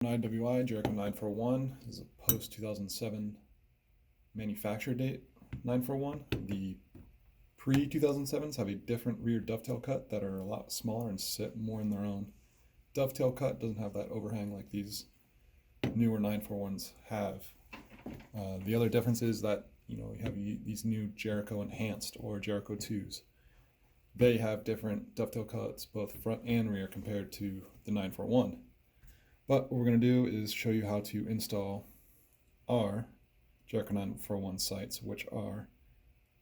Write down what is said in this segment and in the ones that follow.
IWI, Jericho 941 this is a post-2007 manufacture date 941. The pre-2007s have a different rear dovetail cut that are a lot smaller and sit more in their own. Dovetail cut doesn't have that overhang like these newer 941s have. The other difference is that you have these new Jericho Enhanced or Jericho 2s. They have different dovetail cuts both front and rear compared to the 941. But what we're going to do is show you how to install our Jericho 941 sights, which are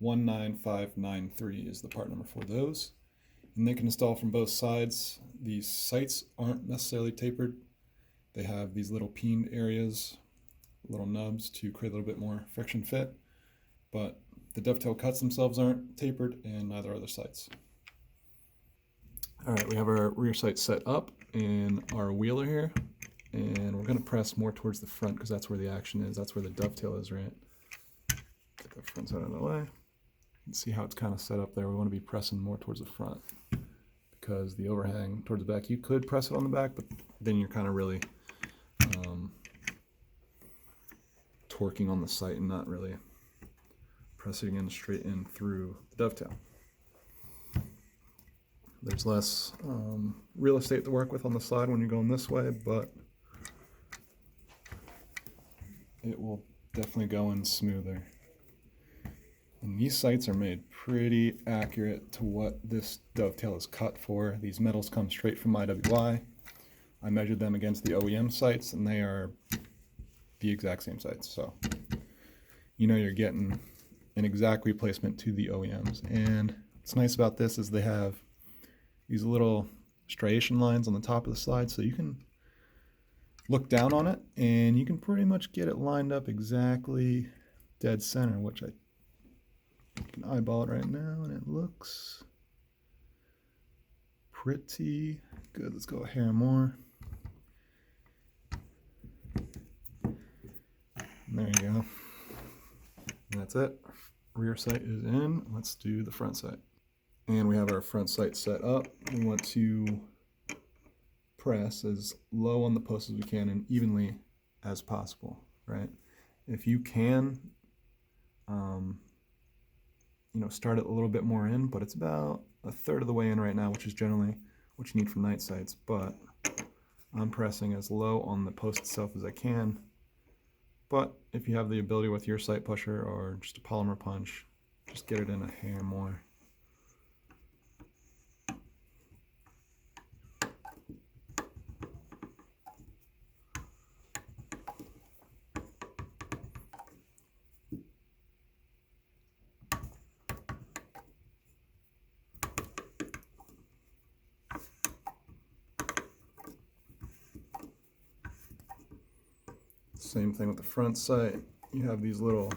19593 is the part number for those. And they can install from both sides. These sights aren't necessarily tapered. They have these little peened areas, little nubs to create a little bit more friction fit. But the dovetail cuts themselves aren't tapered, and neither are the sights. All right, we have our rear sight set up in our wheeler here. And we're going to press more towards the front because that's where the action is. That's where the dovetail is, right? Get the front side out of the way. You can see how it's kind of set up there. We want to be pressing more towards the front because the overhang towards the back, you could press it on the back, but then you're kind of really torquing on the sight and not really pressing in straight in through the dovetail. There's less real estate to work with on the side when you're going this way, but it will definitely go in smoother. And these sights are made pretty accurate to what this dovetail is cut for. These metals come straight from IWI. I measured them against the OEM sights, and they are the exact same sights. So you're getting an exact replacement to the OEMs. And what's nice about this is they have these little striation lines on the top of the slide, so you can look down on it and you can pretty much get it lined up exactly dead center, which I can eyeball it right now and it looks pretty good. Let's go a hair more. And there you go. And that's it. Rear sight is in. Let's do the front sight. And we have our front sight set up. We want to press as low on the post as we can and evenly as possible, right? If you can, start it a little bit more in, but it's about a third of the way in right now, which is generally what you need for night sights. But I'm pressing as low on the post itself as I can. But if you have the ability with your sight pusher or just a polymer punch, just get it in a hair more. Same thing with the front sight. You have these little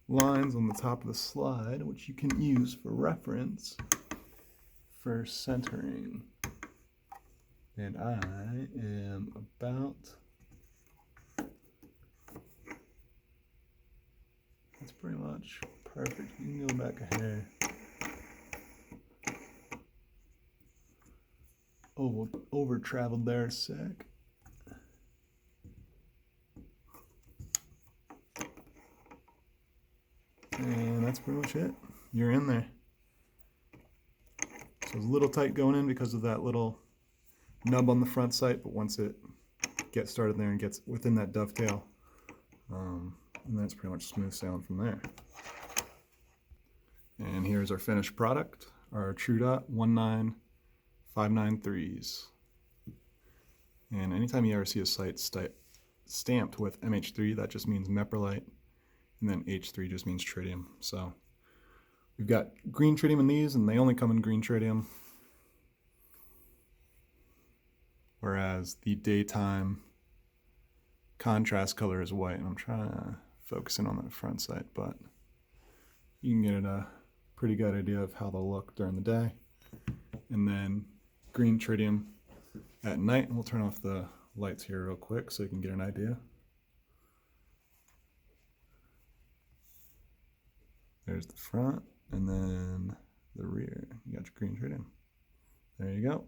lines on the top of the slide, which you can use for reference for centering. And I am about, that's pretty much perfect. You can go back a hair. Over traveled there a sec. And that's pretty much it. You're in there. So it's a little tight going in because of that little nub on the front sight, but once it gets started there and gets within that dovetail, and then it's pretty much smooth sailing from there. And here's our finished product, our True Dot 19593s. And anytime you ever see a sight stamped with MH3, that just means Meprolight, and then H3 just means tritium. So we've got green tritium in these, and they only come in green tritium. Whereas the daytime contrast color is white, and I'm trying to focus in on that front sight, but you can get a pretty good idea of how they'll look during the day. And then green tritium at night, and we'll turn off the lights here real quick so you can get an idea. There's the front, and then the rear. You got your green tritium. There you go.